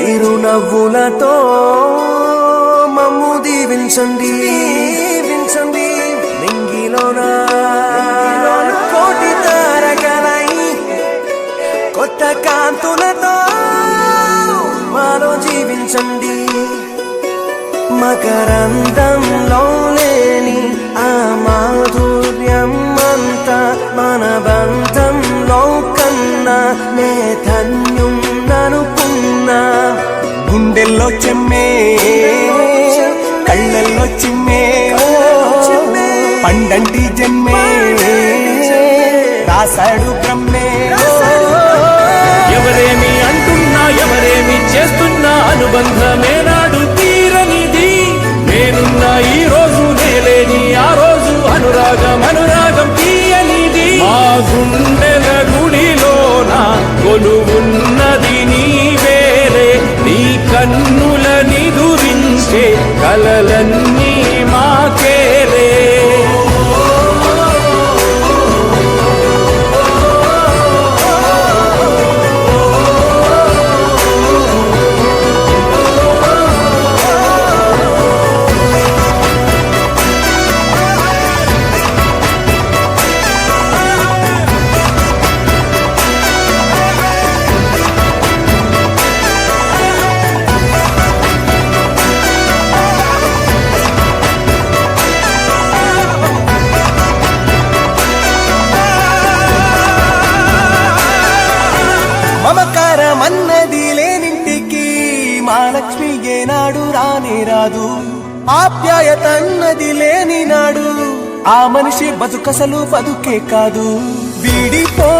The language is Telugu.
చిరునవ్వులతో మమ్ము దీవించండి నింగిలోన కోటి తారకలై కొత్త కాంతులతో మాలో జీవించండి మకరందంలో లేని ఆ మాధుర్యం అంతా మన బంధంలో కన్నా నే ధన్యున్ననుకున్నా గుండెల్లో చెమ్మే కళ్ళల్లో చిమ్మే పండంటి జన్మే రాశాడు బ్రహ్మే ఎవరేమి అంటున్నా ఎవరేమి చేస్తున్నా అనుబంధమే నాడు తీరనిది నేనున్నా ఈ రోజు నేలేని ఆ రోజు అనురాగం తీయనిది మా గుండెల గుడిలోన కొలువున్నది నీవేలే నీ కన్నుల నిదురించే కలలన్నీ మాకేలే మమకారమన్నది లేనింటికి మా లక్ష్మి ఏనాడు రానే రాదు ఆప్యాయతన్నది లేని నాడు ఆ మనిషి బతుకసలు బతుకే కాదు వీడిపో